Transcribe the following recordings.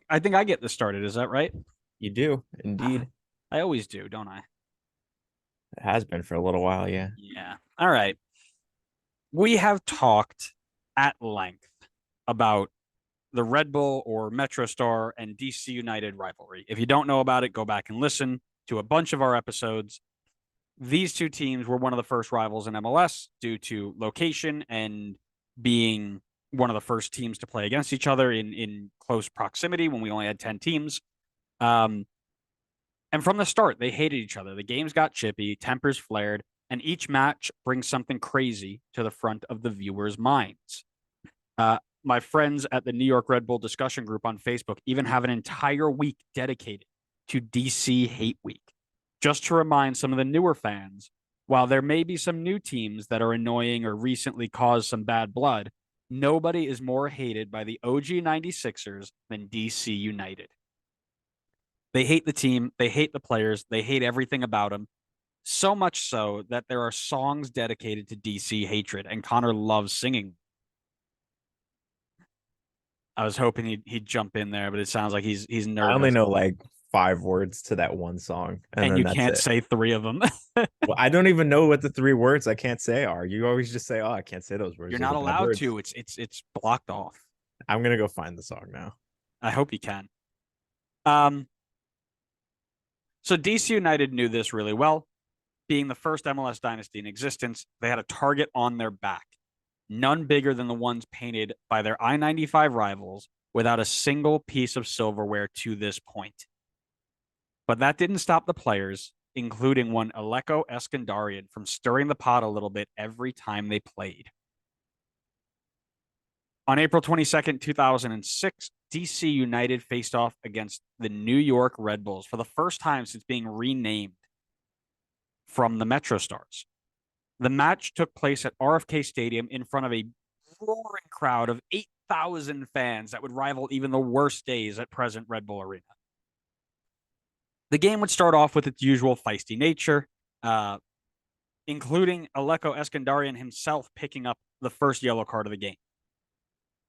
I think I get this started. Is that right? You do, Ah, indeed. I always do, don't I? It has been for a little while, yeah. Yeah. All right. We have talked at length about the Red Bull or MetroStar and DC United rivalry. If you don't know about it, go back and listen to a bunch of our episodes. These two teams were one of the first rivals in MLS due to location and being one of the first teams to play against each other in close proximity when we only had 10 teams. Um, and from the start, they hated each other. The games got chippy, tempers flared, and each match brings something crazy to the front of the viewers' minds. My friends at the New York Red Bull discussion group on Facebook even have an entire week dedicated to DC Hate Week, just to remind some of the newer fans, while there may be some new teams that are annoying or recently caused some bad blood, nobody is more hated by the OG 96ers than DC United. They hate the team, they hate the players, they hate everything about them. So much so that there are songs dedicated to DC hatred, and Connor loves singing. I was hoping he'd jump in there, but it sounds like he's I only nervous, know like 5 words to that one song, and and then you that's can't it. say three of them. Well, I don't even know what the 3 words I can't say are. You always just say, "Oh, I can't say those words. You're Those not are bad allowed words." to. It's blocked off. I'm gonna go find the song now. I hope you can. Um, so DC United knew this really well. Being the first MLS dynasty in existence, they had a target on their back, none bigger than the ones painted by their I-95 rivals without a single piece of silverware to this point. But that didn't stop the players, including one Alecko Eskandarian, from stirring the pot a little bit every time they played. On April 22nd, 2006, DC United faced off against the New York Red Bulls for the first time since being renamed from the Metro Stars. The match took place at RFK Stadium in front of a roaring crowd of 8,000 fans that would rival even the worst days at present Red Bull Arena. The game would start off with its usual feisty nature, uh, including Alecko Eskandarian himself picking up the first yellow card of the game.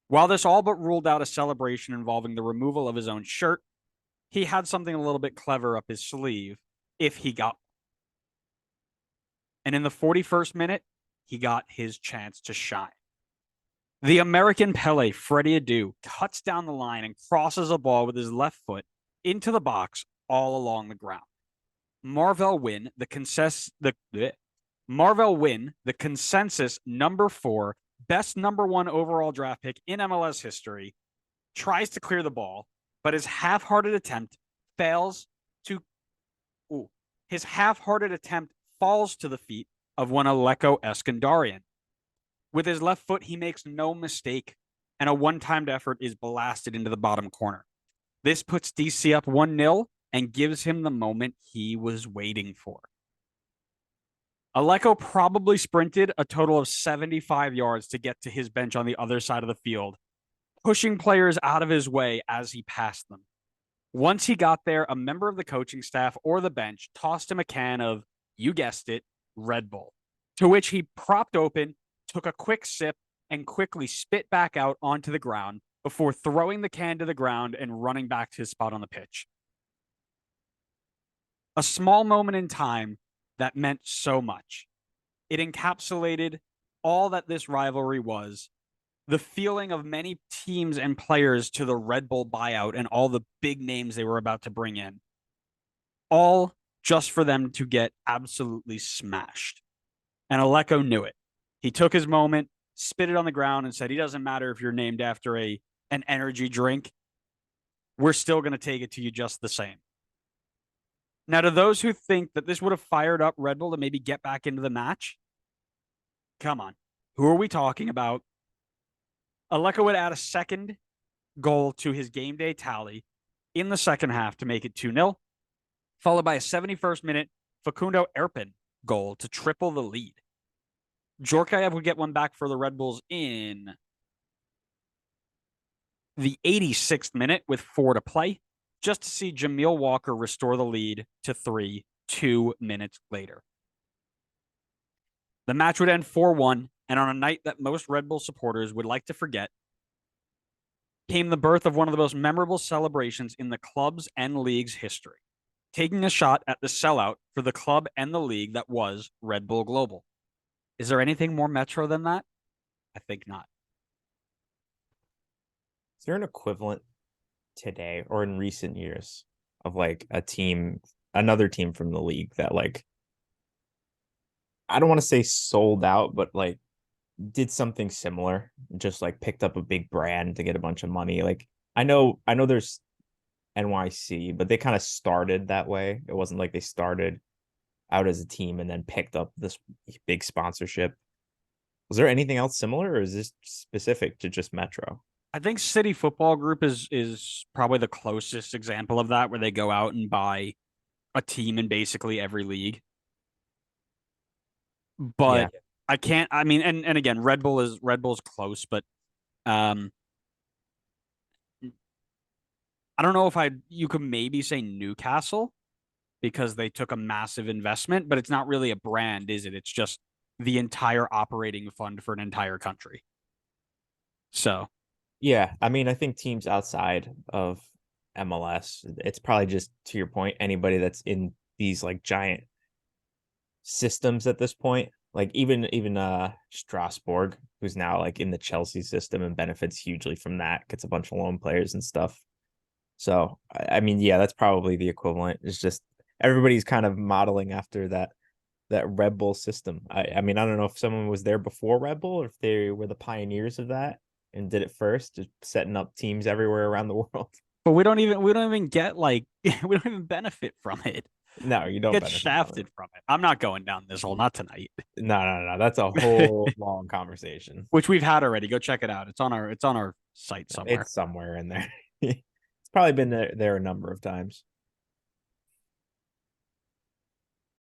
While this all but ruled out a celebration involving the removal of his own shirt, he had something a little bit clever up his sleeve if he got. And in the 41st minute, he got his chance to shine. The American Pele, Freddie Adu, cuts down the line and crosses a ball with his left foot into the box all along the ground. Marvell Win, Marvell Win, the consensus number 4 best number 1 overall draft pick in MLS history, tries to clear the ball, but his half-hearted attempt fails to. Ooh, his half-hearted attempt falls to the feet of one Alecko Eskandarian. With his left foot, he makes no mistake, and a one-timed effort is blasted into the bottom corner. This puts DC up 1-0 and gives him the moment he was waiting for. Alecko probably sprinted a total of 75 yards to get to his bench on the other side of the field, pushing players out of his way as he passed them. Once he got there, a member of the coaching staff or the bench tossed him a can of, you guessed it, Red Bull, to which he propped open, took a quick sip, and quickly spit back out onto the ground before throwing the can to the ground and running back to his spot on the pitch. A small moment in time that meant so much. It encapsulated all that this rivalry was, the feeling of many teams and players to the Red Bull buyout and all the big names they were about to bring in, all just for them to get absolutely smashed. And Alecko knew it. He took his moment, spit it on the ground, and said, "He doesn't matter if you're named after an energy drink. We're still going to take it to you just the same." Now, to those who think that this would have fired up Red Bull to maybe get back into the match, come on. Who are we talking about? Alecko would add a second goal to his game day tally in the second half to make it 2-0, followed by a 71st minute Facundo Erpin goal to triple the lead. Djorkaeff would get one back for the Red Bulls in the 86th minute with 4 to play, just to see Jamil Walker restore the lead to 3 2 minutes later. The match would end 4-1, and on a night that most Red Bull supporters would like to forget, came the birth of one of the most memorable celebrations in the club's and league's history, taking a shot at the sellout for the club and the league that was Red Bull Global. Is there anything more Metro than that? I think not. Is there an equivalent today or in recent years of like a team, another team from the league that like I don't want to say sold out, but like did something similar, just like picked up a big brand to get a bunch of money. Like I know there's NYC, but they kind of started that way. It wasn't like they started out as a team and then picked up this big sponsorship. Was there anything else similar, or is this specific to just Metro? I think City Football Group is probably the closest example of that, where they go out and buy a team in basically every league. Yeah, But I can't. I mean, and again, Red Bull's close, but um, I don't know if I you could maybe say Newcastle because they took a massive investment, but it's not really a brand, is it? It's just the entire operating fund for an entire country. So yeah. I mean, I think teams outside of MLS, it's probably just to your point, anybody that's in these like giant systems at this point. Like even Strasbourg, who's now like in the Chelsea system and benefits hugely from that, gets a bunch of loan players and stuff. So I mean, yeah, that's probably the equivalent. It's just everybody's kind of modeling after that Red Bull system. I mean, I don't know if someone was there before Red Bull or if they were the pioneers of that and did it first, just setting up teams everywhere around the world. but we don't even get like we don't even benefit from it. No, you We don't get benefit from it. shafted from it. I'm not going down this hole, not tonight. No, no, no. That's a whole long conversation. Which we've had already. Go check it out. It's on our site somewhere. It's somewhere in there. It's probably been there a number of times.